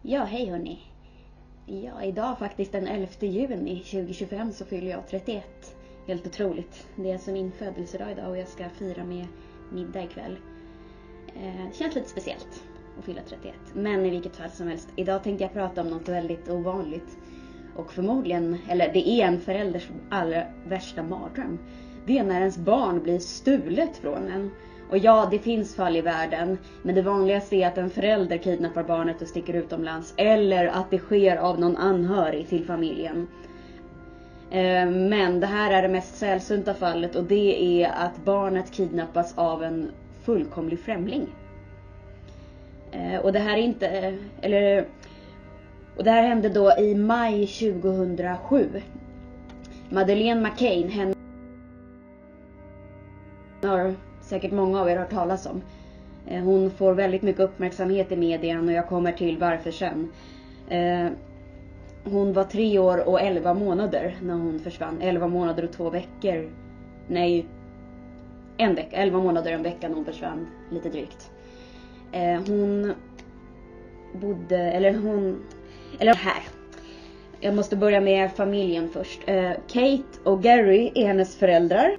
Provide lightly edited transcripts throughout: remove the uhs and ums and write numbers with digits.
Ja, hej hörni. Ja, idag faktiskt den 11 juni 2025 så fyller jag 31. Helt otroligt. Det är alltså min födelsedag idag och jag ska fira med middag ikväll. Känns lite speciellt att fylla 31. Men i vilket fall som helst. Idag tänkte jag prata om något väldigt ovanligt. Och förmodligen, eller det är en förälders allra värsta mardröm. Det är när ens barn blir stulet från en. Och ja, det finns fall i världen, men det vanligaste är att en förälder kidnappar barnet och sticker utomlands. Eller att det sker av någon anhörig till familjen. Men det här är det mest sällsynta fallet och det är att barnet kidnappas av en fullkomlig främling. Och det här är inte, och det här hände då i maj 2007. Madeleine McCann, henne har säkert många av er hört talas om. Hon får väldigt mycket uppmärksamhet i medien och jag kommer till varför sen. Hon var 3 år och 11 månader när hon försvann. 11 månader och 2 veckor. Nej, en vecka. 11 månader och en vecka när hon försvann. Lite drygt. Hon bodde, eller här. Jag måste börja med familjen först. Kate och Gary är hennes föräldrar.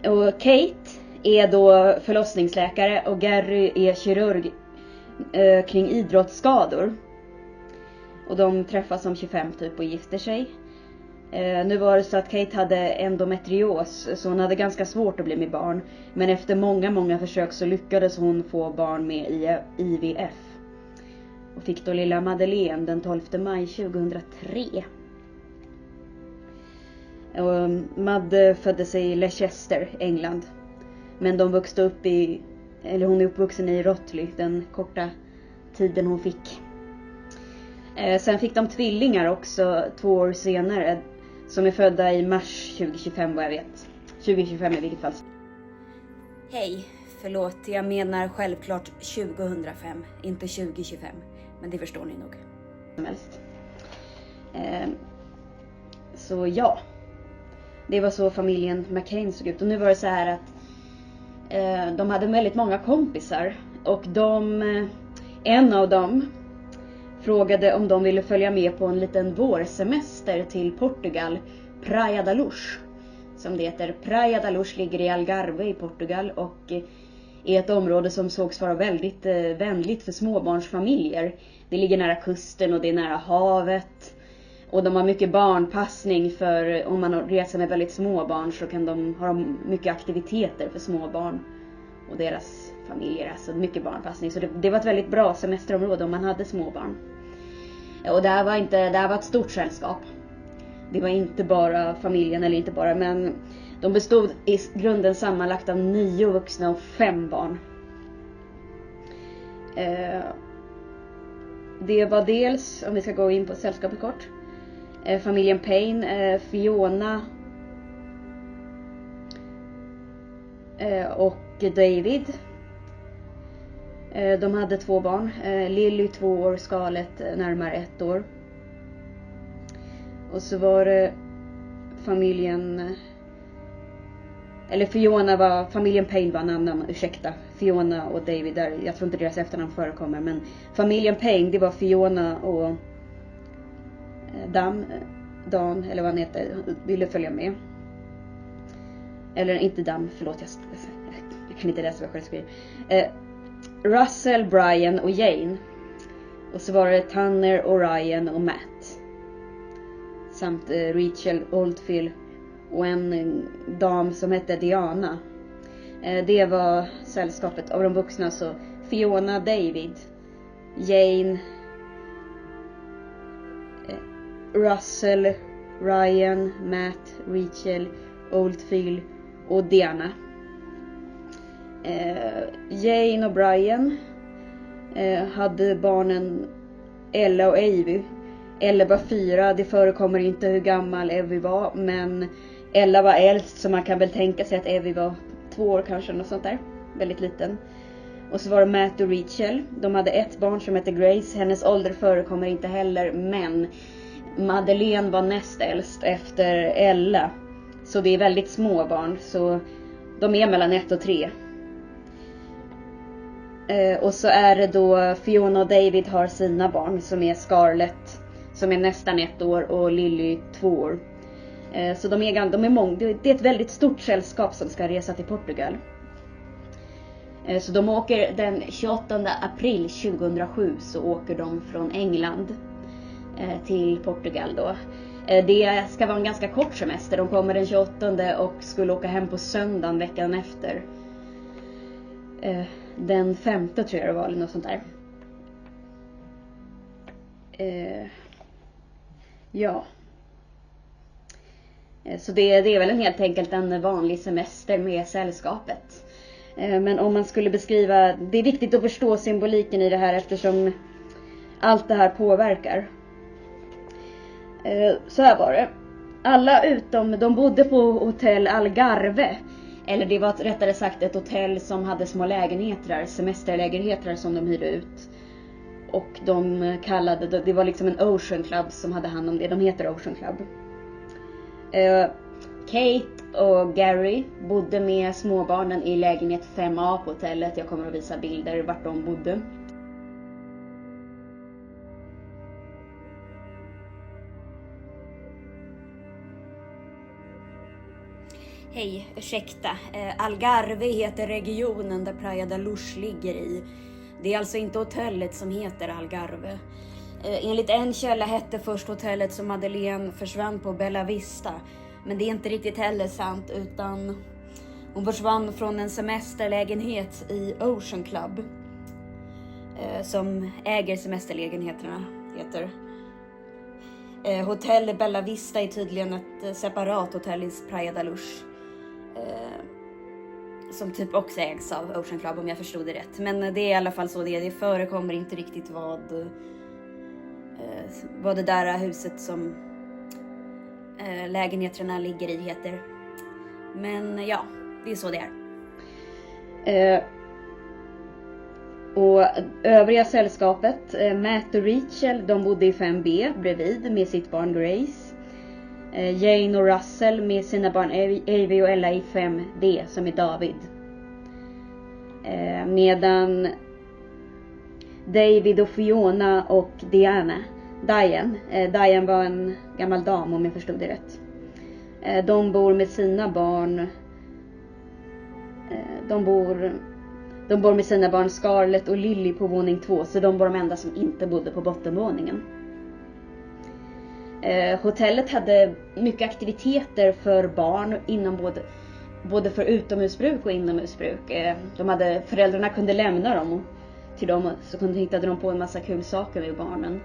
Och Kate är då förlossningsläkare och Gary är kirurg kring idrottsskador. Och de träffas som 25 typ och gifter sig. Nu var det så att Kate hade endometrios så hon hade ganska svårt att bli med barn. Men efter många försök så lyckades hon få barn med IVF. Och fick då lilla Madeleine den 12 maj 2003. Och Madde föddes i Leicester, England. Men hon är uppvuxen i Rotley den korta tiden hon fick. Sen fick de tvillingar också 2 år senare. Som är födda i mars 2025 vad jag vet. 2025 i vilket fall. Hej, förlåt. Jag menar självklart 2005, inte 2025. Men det förstår ni nog. Som helst. Så ja. Det var så familjen McCann såg ut. Och nu var det så här att de hade väldigt många kompisar. Och en av dem frågade om de ville följa med på en liten vårsemester till Portugal. Praia da Luz, som det heter. Praia da Luz ligger i Algarve i Portugal och är ett område som sågs vara väldigt vänligt för småbarnsfamiljer. Det ligger nära kusten och det är nära havet. Och de har mycket barnpassning för om man reser med väldigt små barn så kan de ha mycket aktiviteter för små barn och deras familjer. Alltså mycket barnpassning. Så det var ett väldigt bra semesterområde om man hade små barn. Och det här var ett stort sällskap. Det var inte bara familjen eller inte bara, men de bestod i grunden sammanlagt av 9 vuxna och 5 barn. Det var dels, om vi ska gå in på sällskapet kort, familjen Payne, Fiona och David. De hade 2 barn. Lily 2 år, Scarlett närmare 1 år. Och så var det familjen Payne var en annan, ursäkta. Fiona och David där, jag tror inte deras efternamn förekommer, men familjen Payne, det var Fiona och Dan, eller vad han heter, ville följa med. Eller inte Dan, förlåt, jag kan inte läsa vad jag själv skriver. Russell, Brian och Jane. Och så var det Tanner, Orion och Matt. Samt Rachel Oldfield och en dam som hette Diana. Det var sällskapet av de vuxna, så Fiona, David, Jane, Russell, Ryan, Matt, Rachel, Oldfield och Diana. Jane och Brian hade barnen Ella och Evie. Ella var 4, det förekommer inte hur gammal Evie var, men Ella var äldst så man kan väl tänka sig att Evie var 2 år kanske, något sånt där, väldigt liten. Och så var det Matt och Rachel. De hade ett barn som hette Grace, hennes ålder förekommer inte heller, men Madeleine var näst äldst efter Ella. Så det är väldigt små barn, så de är mellan 1 och 3. Och så är det då Fiona och David har sina barn som är Scarlett som är nästan 1 år och Lily 2 år. Så de är många. Det är ett väldigt stort sällskap som ska resa till Portugal. Så de åker den 28 april 2007 så åker de från England till Portugal då. Det ska vara en ganska kort semester. De kommer den 28 och skulle åka hem på söndagen veckan efter. Den 5:e tror jag det var eller något sånt där. Ja. Så det är väl helt enkelt en vanlig semester med sällskapet. Men om man skulle beskriva, det är viktigt att förstå symboliken i det här eftersom allt det här påverkar. Så här var det. Alla utom, de bodde på hotell Algarve. Eller det var rättare sagt ett hotell som hade små lägenheter, semesterlägenheter som de hyrde ut. Och de kallade, det var liksom en Ocean Club som hade hand om det, de heter Ocean Club. Kate och Gary bodde med småbarnen i lägenhet 5A på hotellet. Jag kommer att visa bilder vart de bodde. Hej, ursäkta. Algarve heter regionen där Praia da Luz ligger i. Det är alltså inte hotellet som heter Algarve. Enligt en källa hette först hotellet som Madeleine försvann på Bella Vista. Men det är inte riktigt heller sant utan hon försvann från en semesterlägenhet i Ocean Club. Som äger semesterlägenheterna heter. Hotell Bella Vista är tydligen ett separat hotell i Praia da Luz. Som typ också ägs av Ocean Club om jag förstod det rätt. Men det är i alla fall så det förekommer inte riktigt vad det där huset som lägenheterna ligger i heter. Men ja, det är så det är. Och övriga sällskapet, Matt och Rachel, de bodde i 5B bredvid med sitt barn Grace. Jane och Russell med sina barn Avi och Ella i 5D som är David. Medan David och Fiona och Diane var en gammal dam om jag förstod det rätt. De bor med sina barn. De bor med sina barn Scarlett och Lily på våning 2. Så de var de enda som inte bodde på bottenvåningen. Hotellet hade mycket aktiviteter för barn inom både för utomhusbruk och inomhusbruk. Föräldrarna kunde lämna dem till dem så hittade de på en massa kul saker med barnen.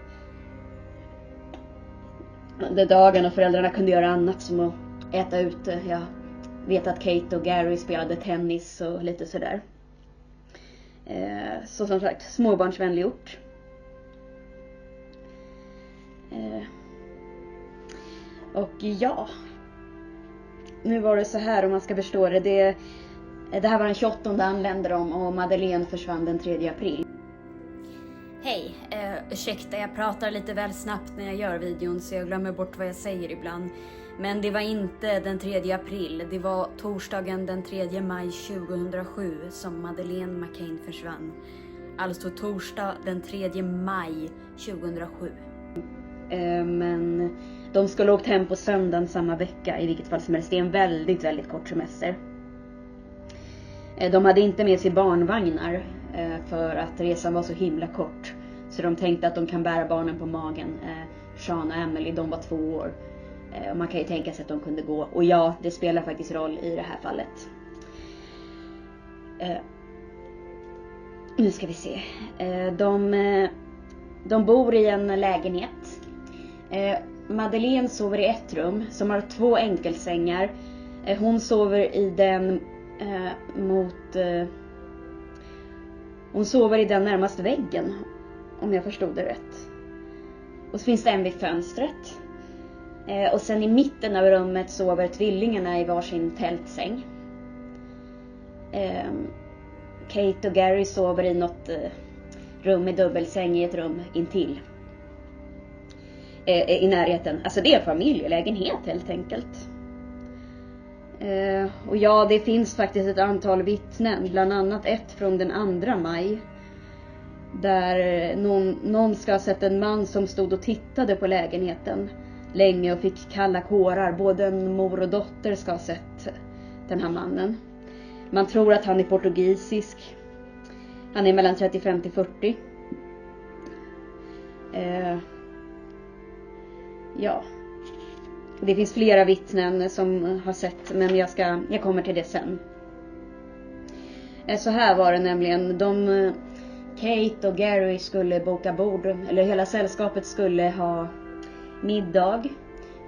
Under dagen och föräldrarna kunde göra annat som att äta ute. Jag vet att Kate och Gary spelade tennis och lite sådär. Så som sagt, småbarnsvänlig ort. Och ja, nu var det så här om man ska förstå det. Det här var den 28 anländer de och Madeleine försvann den 3 april. Hej, ursäkta jag pratar lite väl snabbt när jag gör videon så jag glömmer bort vad jag säger ibland. Men det var inte den 3 april, det var torsdagen den 3 maj 2007 som Madeleine McCann försvann. Alltså torsdag den 3 maj 2007. Men de skulle åkt hem på söndagen samma vecka i vilket fall som helst. Det är en väldigt, väldigt kort semester. De hade inte med sig barnvagnar för att resan var så himla kort. Så de tänkte att de kan bära barnen på magen. Sean och Emily, de var 2 år. Och man kan ju tänka sig att de kunde gå. Och ja, det spelar faktiskt roll i det här fallet. Nu ska vi se. De bor i en lägenhet. Madeleine sover i ett rum som har 2 enkelsängar. Hon sover i den hon sover i den närmast väggen om jag förstod det rätt. Och så finns det en vid fönstret. Och sen i mitten av rummet sover tvillingarna i varsin tältsäng. Kate och Gary sover i något rum med dubbelsäng i ett rum intill. I närheten. Alltså det är en familjelägenhet helt enkelt. Och ja, det finns faktiskt ett antal vittnen. Bland annat ett från den 2 maj. Där någon ska ha sett en man som stod och tittade på lägenheten länge och fick kalla kårar. Både en mor och dotter ska ha sett den här mannen. Man tror att han är portugisisk. Han är mellan 35 till 40. Ja. Det finns flera vittnen som har sett, men jag kommer till det sen. Så här var det nämligen. Kate och Gary skulle boka bord, eller hela sällskapet skulle ha middag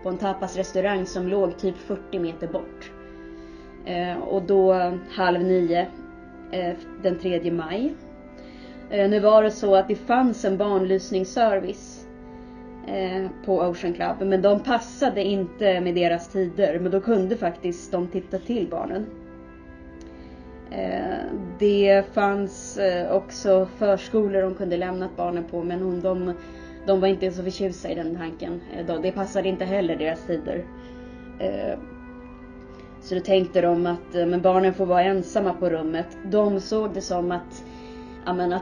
på en tapasrestaurang som låg typ 40 meter bort. Och då 8:30 den 3 maj. Nu var det så att det fanns en barnlysningsservice på Ocean Club, men de passade inte med deras tider, men då kunde faktiskt de titta till barnen. Det fanns också förskolor de kunde lämnat barnen på, men de var inte så förtjusta i den tanken. Det passade inte heller deras tider. Så då tänkte de att men barnen får vara ensamma på rummet. De såg det som att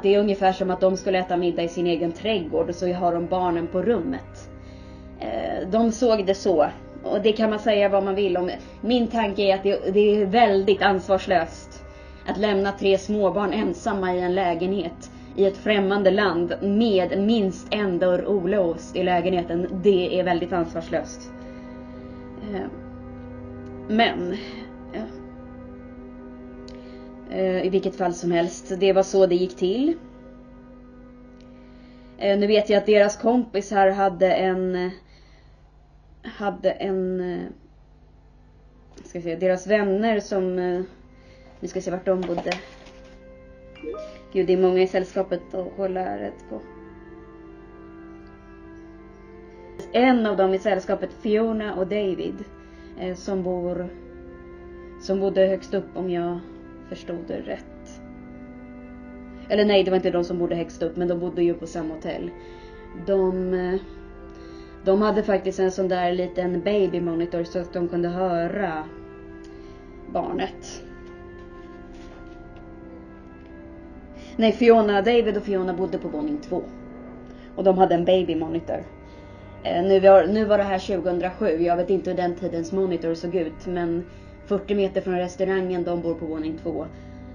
det är ungefär som att de skulle äta middag i sin egen trädgård, och så har de barnen på rummet. De såg det så. Och det kan man säga vad man vill om. Min tanke är att det är väldigt ansvarslöst att lämna 3 småbarn ensamma i en lägenhet i ett främmande land med minst en dörr olåst i lägenheten. Det är väldigt ansvarslöst. Men i vilket fall som helst, det var så det gick till. Nu vet jag att deras kompisar hade deras vänner som, vi ska se vart de bodde. Gud, det är många i sällskapet att hålla rätt på. En av dem i sällskapet, Fiona och David, som bodde högst upp, om jag förstod det rätt. Eller nej, det var inte de som bodde högst upp, men de bodde ju på samma hotell. De hade faktiskt en sån där liten baby monitor så att de kunde höra barnet. Nej, David och Fiona bodde på våning 2. Och de hade en baby monitor. Nu var det här 2007. Jag vet inte hur den tidens monitor såg ut. Men 40 meter från restaurangen, de bor på våning 2.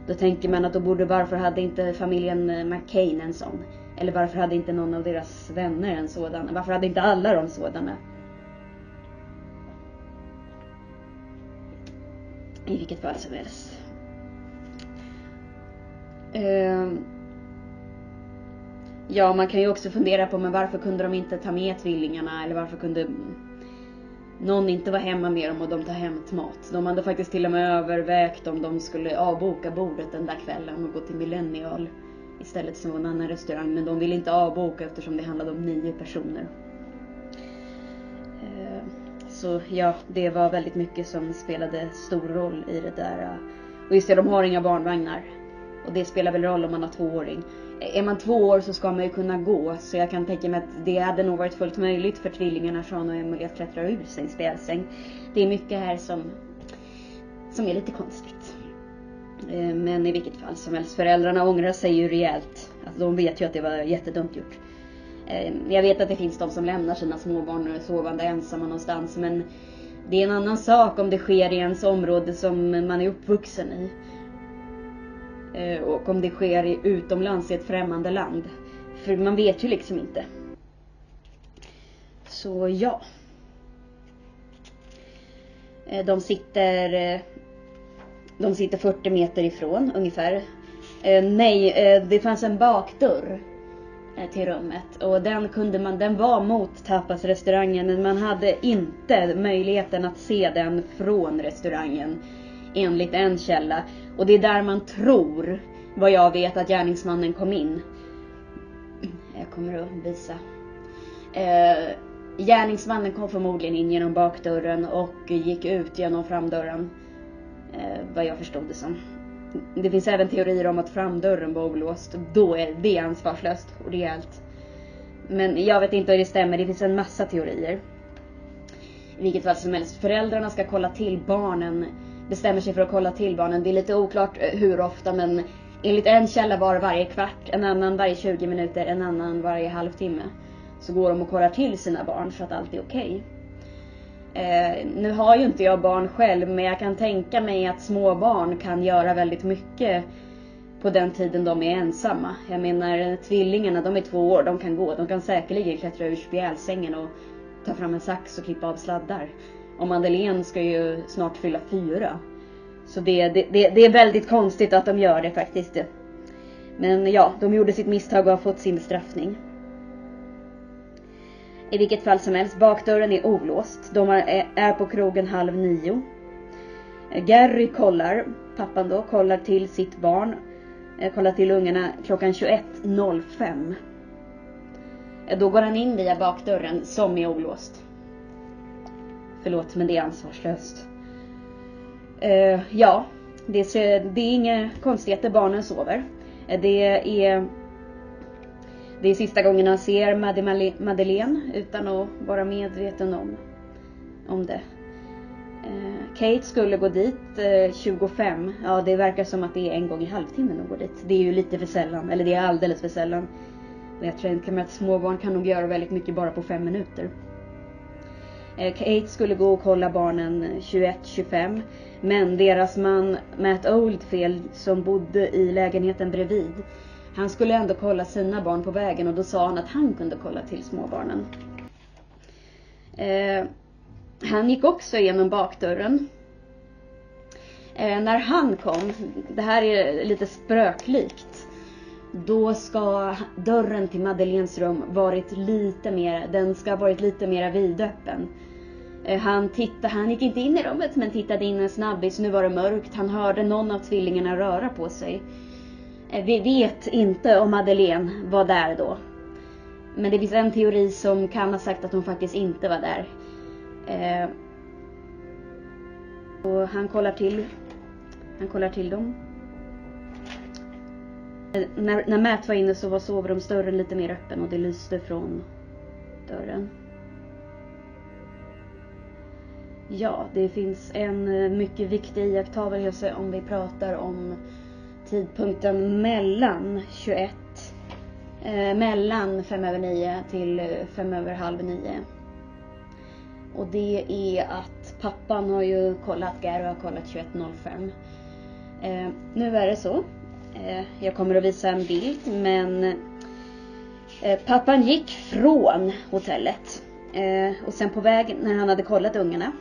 Då tänker man att varför hade inte familjen McCain en sån? Eller varför hade inte någon av deras vänner en sådan? Varför hade inte alla de sådana? I vilket fall som helst. Ja, man kan ju också fundera på, men varför kunde de inte ta med tvillingarna? Eller varför kunde någon inte vara hemma med dem och de tar hämtmat? De hade faktiskt till och med övervägt om de skulle avboka bordet den där kvällen och gå till Millennial istället som en annan restaurang. Men de ville inte avboka eftersom det handlade om 9 personer. Så ja, det var väldigt mycket som spelade stor roll i det där. Och just det, de har inga barnvagnar. Och det spelar väl roll om man har 2-åring. Är man 2 år så ska man ju kunna gå. Så jag kan tänka mig att det hade nog varit fullt möjligt för tvillingarna Sean och Emily att klättra ur sin spjälsäng. Det är mycket här som är lite konstigt. Men i vilket fall som helst, föräldrarna ångrar sig ju rejält. Alltså, de vet ju att det var jättedumt gjort. Jag vet att det finns de som lämnar sina småbarn sovande ensamma någonstans. Men det är en annan sak om det sker i ens område som man är uppvuxen i. Och om det sker utomlands i ett främmande land. För man vet ju liksom inte. Så ja. De sitter 40 meter ifrån ungefär. Det fanns en bakdörr till rummet. Och den var mot tapasrestaurangen. Men man hade inte möjligheten att se den från restaurangen. Enligt en källa. Och det är där man tror, vad jag vet, att gärningsmannen kom in. Jag kommer att visa. Gärningsmannen kom förmodligen in genom bakdörren och gick ut genom framdörren. Vad jag förstod det som. Det finns även teorier om att framdörren var olåst. Då är det ansvarslöst och rejält. Men jag vet inte hur det stämmer. Det finns en massa teorier. I vilket fall som helst. Föräldrarna ska kolla till barnen. Bestämmer sig för att kolla till barnen. Det är lite oklart hur ofta, men Enligt en källa var det varje kvart, en annan varje 20 minuter, en annan varje halvtimme. Så går de och kollar till sina barn så att allt är okej. Nu har ju inte jag barn själv, men jag kan tänka mig att små barn kan göra väldigt mycket på den tiden de är ensamma. Jag menar, tvillingarna, de är 2 år, de kan gå. De kan säkerligen klättra ur spjälsängen och ta fram en sax och klippa av sladdar. Och Madeleine ska ju snart fylla 4. Så det är väldigt konstigt att de gör det faktiskt. Men ja, de gjorde sitt misstag och har fått sin bestraffning. I vilket fall som helst, bakdörren är olåst. De är på krogen 8:30. Gary pappan då, kollar till sitt barn. Kollar till ungarna klockan 21:05. Då går han in via bakdörren som är olåst. Förlåt, men det är ansvarslöst. Ja, det är inga konstigheter, barnen sover. Det är sista gången han ser Madeleine utan att vara medveten om det. Kate skulle gå dit 25. Ja, det verkar som att det är en gång i halvtimmen att gå dit. Det är ju lite för sällan, eller det är alldeles för sällan. Och jag tror att småbarn kan nog göra väldigt mycket bara på 5 minuter. Kate skulle gå och kolla barnen 21:25. Men deras man Matt Oldfield, som bodde i lägenheten bredvid, han skulle ändå kolla sina barn på vägen, och då sa han att han kunde kolla till småbarnen. Han gick också igenom bakdörren. När han kom, det här är lite spöklikt, då ska dörren till Madeleines rum varit lite mer vidöppen. Han gick inte in i rummet, men tittade in en snabbis. Nu var det mörkt. Han hörde någon av tvillingarna röra på sig. Vi vet inte om Madeleine var där då. Men det finns en teori som kan ha sagt att hon faktiskt inte var där. Och han kollar till dem. När Matt var inne så var sovrumsdörren lite mer öppen och det lyste från dörren. Ja, det finns en mycket viktig iakttagelse om vi pratar om tidpunkten mellan 5:09 till 9:05. Och det är att pappan har ju kollat, Gary har kollat 21:05. Nu är det så. Jag kommer att visa en bild, men pappan gick från hotellet. Och sen på vägen, när han hade kollat ungarna.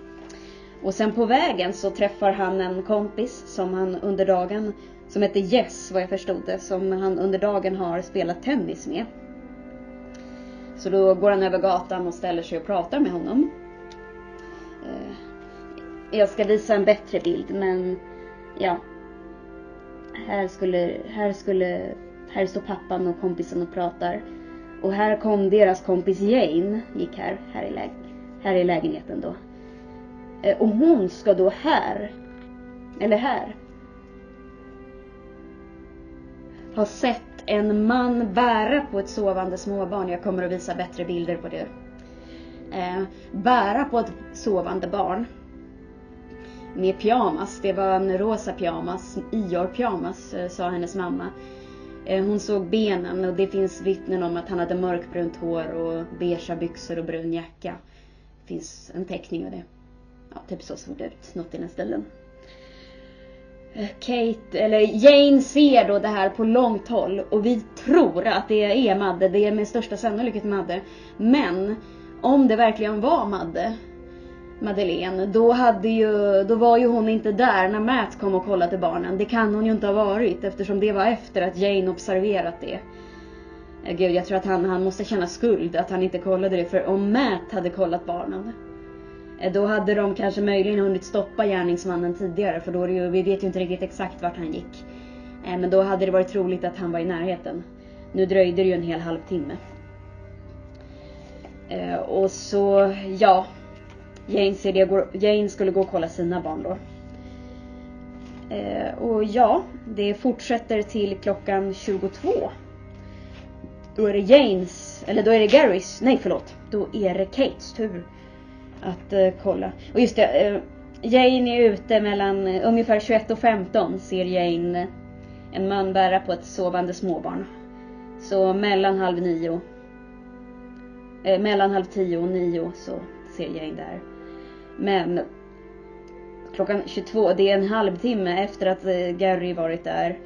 Och sen på vägen så träffar han en kompis som han under dagen, som heter Jess, vad jag förstod det, som han under dagen har spelat tennis med. Så då går han över gatan och ställer sig och pratar med honom. Jag ska visa en bättre bild, men ja. Här står pappan och kompisen och pratar. Och här kom deras kompis Jane, gick här i lägenheten då. Och hon ska då här ha sett en man bära på ett sovande småbarn. Jag kommer att visa bättre bilder på det. Bära på ett sovande barn med pyjamas. Det var en rosa pyjamas, Ior-pyjamas, sa hennes mamma. Hon såg benen, och det finns vittnen om att han hade mörkbrunt hår och beige byxor och brun jacka. Det finns en teckning av det. Ja, typ så såg det ut, något i den stilen. Jane ser då det här på långt håll, och vi tror att det är Madde. Det är med största sannolikhet Madde. Men om det verkligen var Madeleine, då var ju hon inte där när Matt kom och kollade till barnen. Det kan hon ju inte ha varit, eftersom det var efter att Jane observerat det. Gud, jag tror att han måste känna skuld att han inte kollade det, för om Matt hade kollat barnen, då hade de kanske möjligen hunnit stoppa gärningsmannen tidigare, för då vi vet ju inte riktigt exakt vart han gick. Men då hade det varit troligt att han var i närheten. Nu dröjde det ju en hel halvtimme. Och så, ja, Jane skulle gå och kolla sina barn då. Och ja, det fortsätter till klockan 22. Då är det Då är det Kates tur att kolla. Och just det, Jane är ute mellan ungefär 21:15, ser Jane en man bära på ett sovande småbarn. Så mellan 8:30 mellan 8:30 och 9 så ser Jane där. Men klockan 22, det är en halvtimme efter att Gary varit där.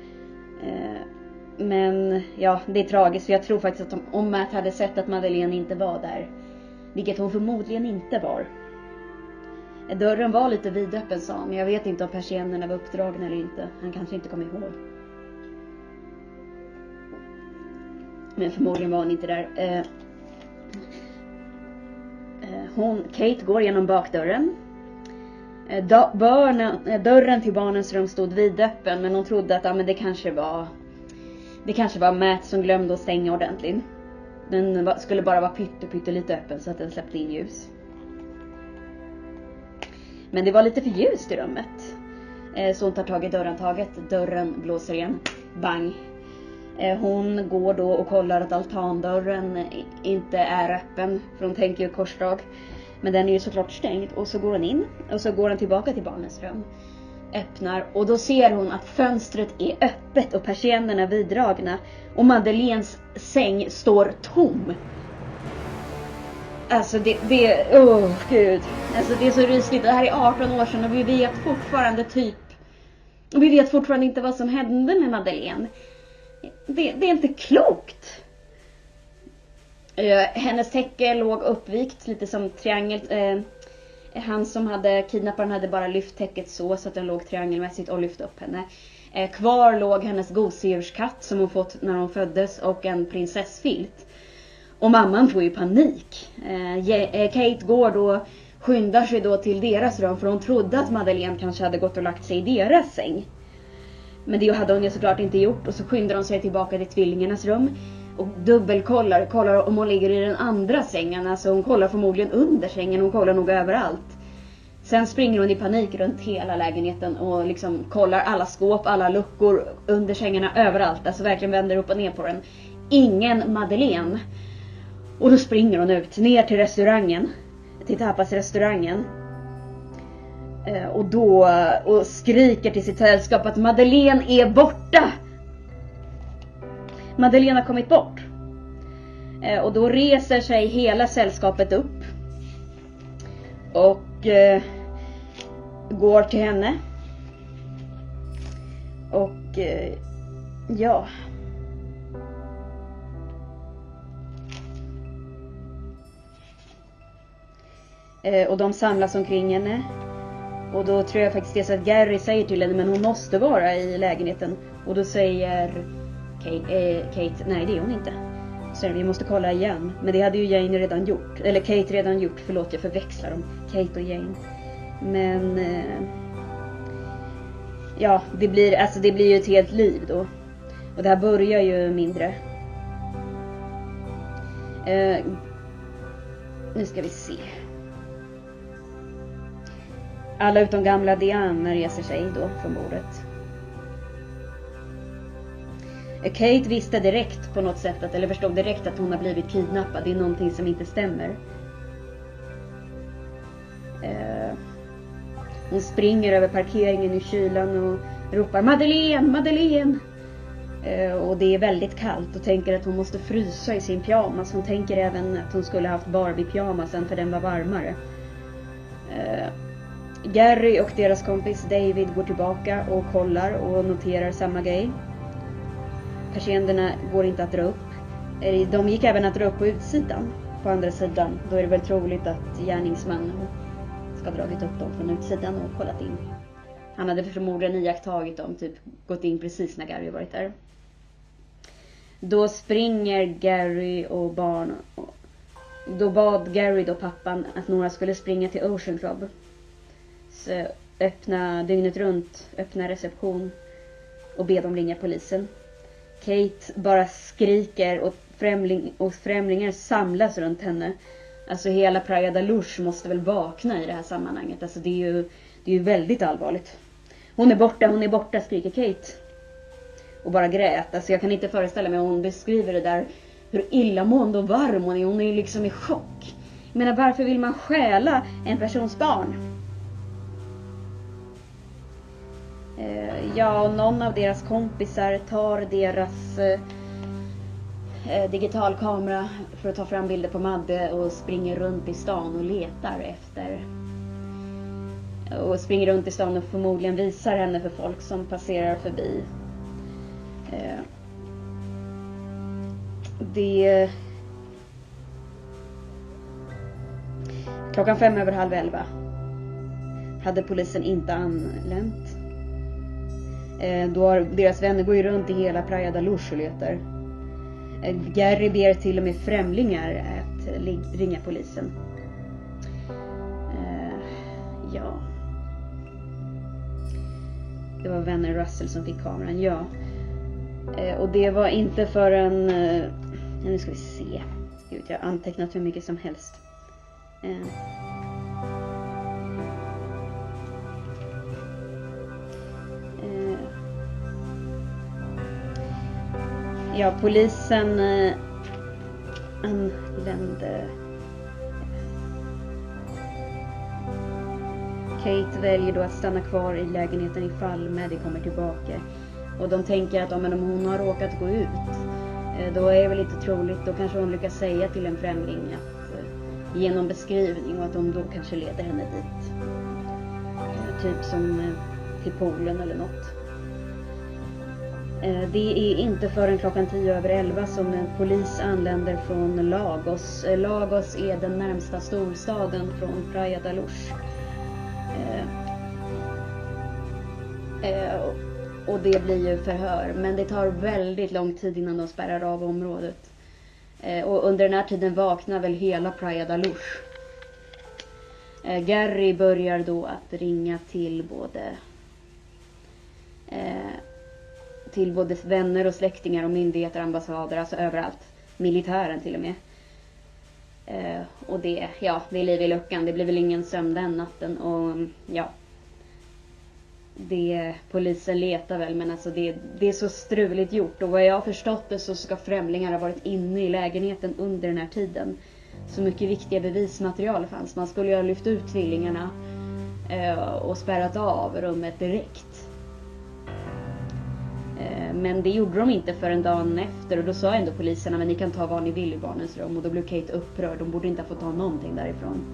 Men ja, det är tragiskt, för jag tror faktiskt att om Matt hade sett att Madeleine inte var där, vilket hon förmodligen inte var. Dörren var lite vidöppen, sa han, men jag vet inte om persiennerna var uppdragna eller inte. Han kanske inte kom ihåg. Men förmodligen var hon inte där. Kate går genom bakdörren. Dörren till barnens rum stod vidöppen, men hon trodde att men det kanske var Matt som glömde att stänga ordentligt. Den skulle bara vara pyttelite öppen så att den släppte in ljus. Men det var lite för ljust i rummet. Så hon tar tag i dörrhandtaget. Dörren blåser igen. Bang. Hon går då och kollar att altandörren inte är öppen. För hon tänker ju korsdrag. Men den är ju såklart stängd. Och så går hon in. Och så går hon tillbaka till barnens rum. Öppnar. Och då ser hon att fönstret är öppet och persiennerna viddragna. Och Madeleines säng står tom. Alltså gud. Alltså det är så rysligt. Det här är 18 år sedan och vi vet fortfarande inte vad som hände med Madeleine. Det är inte klokt. Hennes täcke låg uppvikt lite som triangel. Han som hade kidnapparen hade bara lyft täcket så att den låg triangelmässigt och lyft upp henne. Kvar låg hennes gosedjurskatt som hon fått när hon föddes och en prinsessfilt. Och mamman får ju panik. Kate går då, skyndar sig då till deras rum för hon trodde att Madeleine kanske hade gått och lagt sig i deras säng. Men det hade hon ju såklart inte gjort, och så skyndar hon sig tillbaka till tvillingarnas rum och kollar om hon ligger i den andra sängen. Alltså hon kollar förmodligen under sängen, hon kollar nog överallt. Sen springer hon i panik runt hela lägenheten och liksom kollar alla skåp, alla luckor, under sängarna, överallt. Alltså verkligen vänder upp och ner på den. Ingen Madeleine. Och då springer hon ut, ner till restaurangen. Till tapasrestaurangen. Och skriker till sitt sällskap att Madeleine är borta. Madeleine har kommit bort. Och då reser sig hela sällskapet upp. Och går till henne. Och ja. Och de samlas omkring henne. Och då tror jag faktiskt det är så att Gary säger till henne, men hon måste vara i lägenheten. Och då säger Kate, nej det är hon inte. Så vi måste kolla igen. Men det hade ju Jane redan gjort. Eller Kate redan gjort, förlåt jag förväxlar dem. Kate och Jane. Men ja, det blir ju ett helt liv då. Och det här börjar ju mindre. Nu ska vi se. Alla utom gamla Diane reser sig då från bordet. Kate visste direkt på något sätt eller förstod direkt att hon har blivit kidnappad. Det är någonting som inte stämmer. Hon springer över parkeringen i kylan och ropar Madeleine, Madeleine. Och det är väldigt kallt och tänker att hon måste frysa i sin pyjamas. Hon tänker även att hon skulle haft Barbie-pyjamasen för den var varmare. Gary och deras kompis David går tillbaka och kollar och noterar samma grej. Persiennerna går inte att dra upp. De gick även att dra upp på utsidan. På andra sidan. Då är det väl troligt att gärningsmannen ska ha dragit upp dem från utsidan och kollat in. Han hade förmodligen iakttagit dem. Typ gått in precis när Gary varit där. Då springer Gary och barn. Då bad Gary då pappan att några skulle springa till Ocean Club. Så öppna dygnet runt. Öppna reception. Och be dem ringa polisen. Kate bara skriker och främlingar samlas runt henne. Alltså hela Praia da Luz måste väl vakna i det här sammanhanget. Alltså det är ju väldigt allvarligt. Hon är borta, skriker Kate. Och bara grät. Alltså jag kan inte föreställa mig, hon beskriver det där hur illamående och varm hon är. Hon är liksom i chock. Jag menar, varför vill man stjäla en persons barn? Ja, och någon av deras kompisar tar deras digitalkamera för att ta fram bilder på Madde och springer runt i stan och letar efter. Och springer runt i stan och förmodligen visar henne för folk som passerar förbi. Klockan 11:05 hade polisen inte anlänt. Deras vänner går ju runt i hela Praia da Luz och letar. Gary ber till och med främlingar att ringa polisen. Ja. Det var vänner Russell som fick kameran, ja. Och det var inte förrän... nu ska vi se. Gud, jag har antecknat hur mycket som helst. Ja, polisen anlände. Kate väljer då att stanna kvar i lägenheten ifall Maddie kommer tillbaka. Och de tänker att om hon har råkat gå ut, då är det väl lite troligt. Då kanske hon lyckas säga till en främling att ge någon beskrivning och att de då kanske leder henne dit. Typ som till poolen eller något. Det är inte förrän klockan 10:11 som en polis anländer från Lagos. Lagos är den närmsta storstaden från Praia da Luz. Och det blir ju förhör. Men det tar väldigt lång tid innan de spärrar av området. Och under den här tiden vaknar väl hela Praia da Luz. Gary börjar då att ringa till både vänner och släktingar och myndigheter, ambassader, alltså överallt. Militären till och med. Och det är liv i luckan. Det blir väl ingen sömn den natten. Och ja, polisen letar väl, men alltså det är så struligt gjort. Och vad jag har förstått det så ska främlingar ha varit inne i lägenheten under den här tiden. Så mycket viktiga bevismaterial fanns. Man skulle ju ha lyft ut tvillingarna och spärrat av rummet direkt. Men det gjorde de inte förrän dagen efter. Och då sa ändå poliserna, men ni kan ta vad ni vill i barnens rum. Och då blev Kate upprörd. De borde inte ha fått ta någonting därifrån.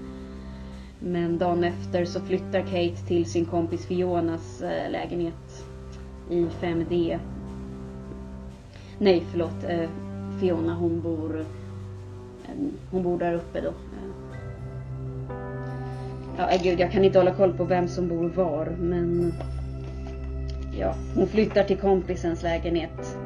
Men dagen efter så flyttar Kate till sin kompis Fionas lägenhet i 5D. Nej, förlåt. Fiona, hon bor där uppe då. Ja, gud, jag kan inte hålla koll på vem som bor var. Men ja, hon flyttar till kompisens lägenhet.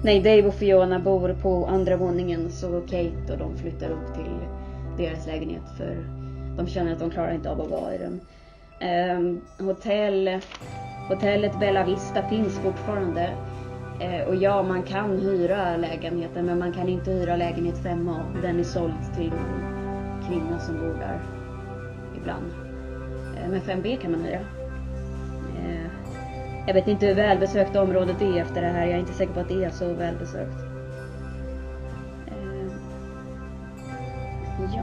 Nej, Dave och Fiona bor på andra våningen, så Kate och de flyttar upp till deras lägenhet för de känner att de klarar inte av att vara i den. Hotellet Bella Vista finns fortfarande. Och ja, man kan hyra lägenheten, men man kan inte hyra lägenhet 5A. Den är såld till någon kvinna som bor där ibland. Men 5B kan man hyra. Jag vet inte hur välbesökt området är efter det här. Jag är inte säker på att det är så välbesökt. Ja.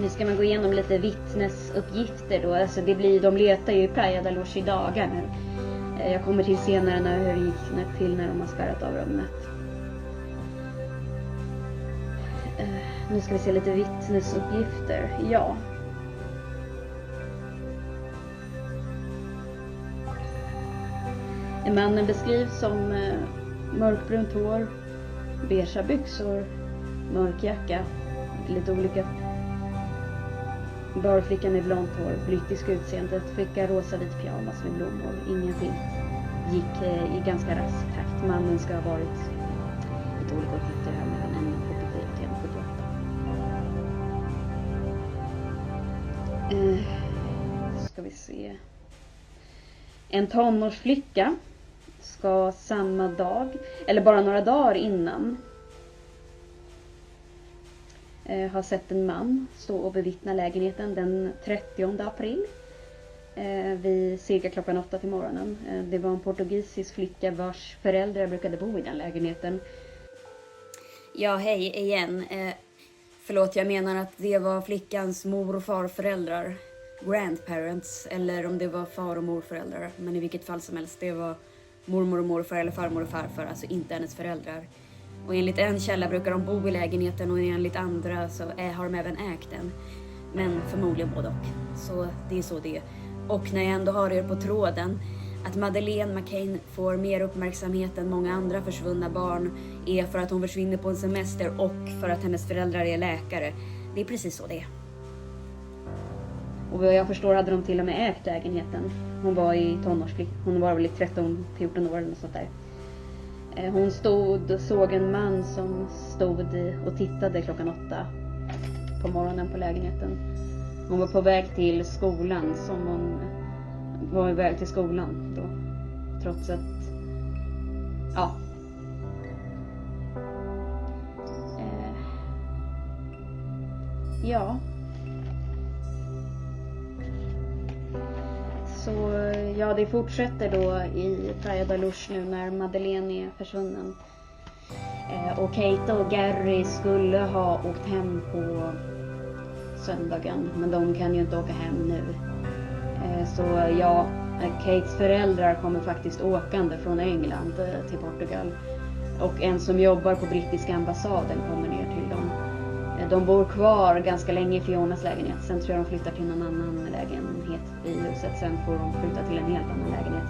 Nu ska man gå igenom lite vittnesuppgifter då. Alltså de letar ju i Praia da Luz i dagar nu. Jag kommer till senare hur det gick till när de har spärrat av rummet. Nu ska vi se lite vittnesuppgifter. Ja. Mannen beskrivs som mörkbrunt hår, beige byxor, mörk jacka, lite olika. Barflicka med blont hår, brittisk utseendet, flicka rosa vit pyjamas med blommor, ingen filt. Gick i ganska rask takt. Mannen ska ha varit lite olika uppgifter här mellan 1,74 till 1,78. Ska vi se. En tonårsflicka ska samma dag, eller bara några dagar innan, har sett en man stå och bevittna lägenheten den 30 april. vid cirka klockan 8 till morgonen. Det var en portugisisk flicka vars föräldrar brukade bo i den lägenheten. Ja, hej igen. Förlåt, jag menar att det var flickans mor- och farföräldrar. Grandparents, eller om det var far- och morföräldrar. Men i vilket fall som helst, det var mormor och morfar eller farmor och farfar, alltså inte hennes föräldrar. Och enligt en källa brukar de bo i lägenheten och enligt andra så har de även ägt den. Men förmodligen både och. Så det är så det är. Och när jag ändå har er på tråden, att Madeleine McCann får mer uppmärksamhet än många andra försvunna barn är för att hon försvinner på en semester och för att hennes föräldrar är läkare. Det är precis så det är. Och vad jag förstår hade de till och med ägt lägenheten. Hon var i hon var väl i 13-14 år eller något sånt där. Hon såg en man som stod och tittade klockan 8 på morgonen på lägenheten. Hon var på väg till skolan då. Trots att Så det fortsätter då i Praia da Luz nu när Madeleine är försvunnen. Och Kate och Gary skulle ha åkt hem på söndagen, men de kan ju inte åka hem nu. Så Kates föräldrar kommer faktiskt åkande från England till Portugal. Och en som jobbar på brittiska ambassaden kommer ner till dem. De bor kvar ganska länge i Fionas lägenhet. Sen tror jag de flyttar till någon annan lägenhet i huset. Sen får de flytta till en helt annan lägenhet.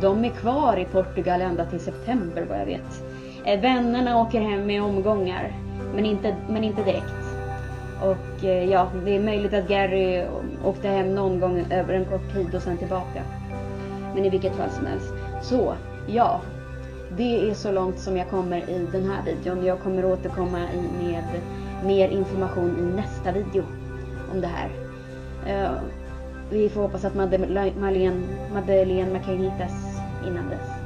De är kvar i Portugal ända till september vad jag vet. Vännerna åker hem med omgångar. Men inte direkt. Och det är möjligt att Gary åkte hem någon gång över en kort tid och sen tillbaka. Men i vilket fall som helst. Så, det är så långt som jag kommer i den här videon. Jag kommer återkomma med mer information i nästa video om det här. Vi får hoppas att Madeleine McCann hittas innan dess.